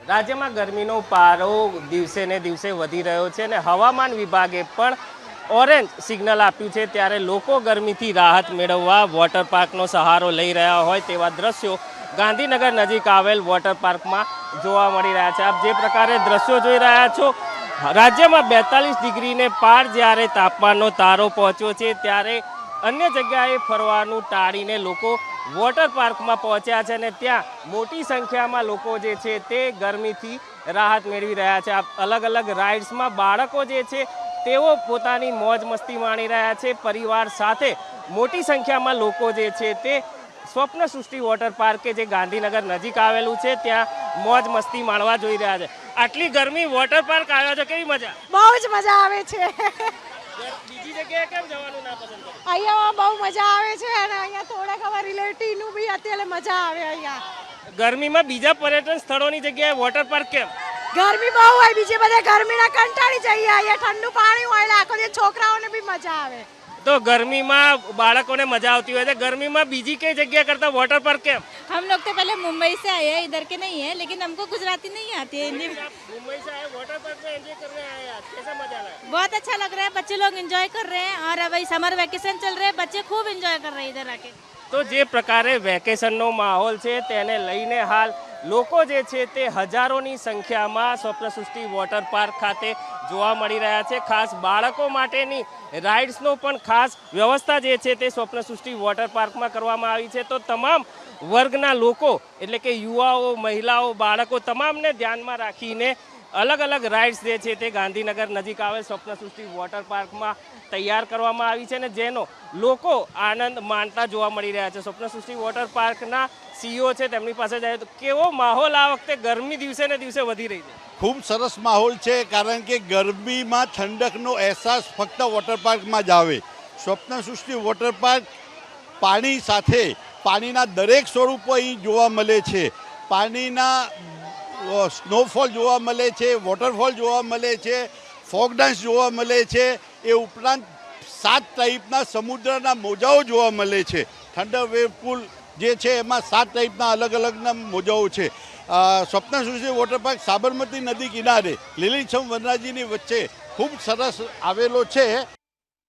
રાજ્યમાં ગરમીનો પારો દિવસે ને દિવસે વધી રહ્યો છે અને હવામાન વિભાગે પણ ઓરેન્જ સિગ્નલ આપ્યું છે, ત્યારે લોકો ગરમીથી રાહત મેળવવા વોટર પાર્કનો સહારો લઈ રહ્યા હોય તેવા દ્રશ્યો ગાંધીનગર નજીક આવેલ વોટર પાર્કમાં જોવા મળી રહ્યા છે। આપ જે પ્રકારે દ્રશ્યો જોઈ રહ્યા છો, રાજ્યમાં 42 ડિગ્રીને પાર જ્યારે તાપમાનનો તારો પહોંચ્યો છે, ત્યારે અન્ય જગ્યાએ ફરવાનું ટાળીને લોકો વોટર પાર્કમાં પહોંચ્યા છે અને ત્યાં મોટી સંખ્યામાં લોકો જે છે તે ગરમીથી રાહત મેળવી રહ્યા છે। અલગ અલગ રાઇડ્સમાં બાળકો જે છે તેઓ પોતાની મોજ મસ્તી માણી રહ્યા છે। પરિવાર સાથે મોટી સંખ્યામાં લોકો જે છે તે સ્વપ્ન સૃષ્ટિ વોટર પાર્ક કે જે ગાંધીનગર નજીક આવેલું છે ત્યાં મોજ મસ્તી માણવા જોઈ રહ્યા છે। આટલી ગરમી વોટર પાર્ક આવ્યા છે, કેવી મજા? બહુ જ મજા આવે છે। બીજી જગ્યાએ કેમ જવાનું ના પસંદ કરો? અહીંયા બહુ મજા આવે છે અને અહીંયા થોડાક અમારા રિલેટિવનું બી અત્યારે મજા આવે। અહીંયા ગરમીમાં બીજા પર્યટન સ્થળોની જગ્યાએ વોટર પાર્ક કેમ? ગરમી બહુ હોય, બીજે બધે ગરમીના કંટાળી જઈએ। અહીંયા ઠંડુ પાણી હોય એટલે આખો દિવસ છોકરાઓને બી મજા આવે। તો ગરમીમાં બાળકોને મજા આવતી હોય છે, ગરમીમાં બીજી કઈ જગ્યા કરતા વોટર પાર્ક કેમ? हम लोग तो पहले मुंबई से आए हैं, इधर के नहीं है, लेकिन हमको गुजराती नहीं आती है हिंदी। मुंबई से आए वॉटर पार्क में एंजॉय करने आए आज, कैसा मजा आया? बहुत अच्छा लग रहा है, बच्चे लोग एंजॉय कर रहे हैं और अभी समर वेकेशन चल रहे हैं, बच्चे खूब एंजॉय कर रहे हैं इधर आके। તો જે પ્રકારે વેકેશનનો માહોલ છે તેને લઈને હાલ લોકો જે છે તે હજારોની સંખ્યામાં સ્વપ્ન સૃષ્ટિ વોટર પાર્ક ખાતે જોવા મળી રહ્યા છે। ખાસ બાળકો માટેની રાઇડ્સનો પણ ખાસ વ્યવસ્થા જે છે તે સ્વપ્ન સૃષ્ટિ વોટર પાર્કમાં કરવામાં આવી છે। તો તમામ વર્ગના લોકો એટલે કે યુવાઓ, મહિલાઓ, બાળકો તમામને ધ્યાનમાં રાખીને અલગ અલગ રાઇડ્સ જે છે તે ગાંધીનગર નજીક આવેલ સ્વપ્ન સૃષ્ટિ વોટર પાર્કમાં તૈયાર કરવામાં આવી છે અને જેનો લોકો આનંદ માણતા જોવા મળી રહ્યા છે। સ્વપ્ન સૃષ્ટિ વોટર પાર્કના સીઈઓ છે, તેમની પાસે જાય તો કેવો માહોલ આ વખતે ગરમી દિવસે ને દિવસે વધી રહી છે? ખૂબ સરસ માહોલ છે, કારણ કે ગરમીમાં ઠંડકનો અહેસાસ ફક્ત વોટર પાર્કમાં જ આવે। સ્વપ્ન સૃષ્ટિ વોટર પાર્ક પાણી સાથે પાણીના દરેક સ્વરૂપો અહીં જોવા મળે છે। પાણીના સ્નોફોલ જોવા મળે છે, વોટરફોલ જોવા મળે છે, ફોક ડાન્સ જોવા મળે છે, એ ઉપરાંત 7 ટાઈપના સમુદ્રના મોજાઓ જોવા મળે છે। થંડર વેવ પુલ જે છે એમાં 7 ટાઈપના અલગ અલગના મોજાઓ છે। સ્વપ્ન સૃષ્ટિ વોટર પાર્ક સાબરમતી નદી કિનારે લીલીછમ વનરાજીની વચ્ચે ખૂબ સરસ આવેલો છે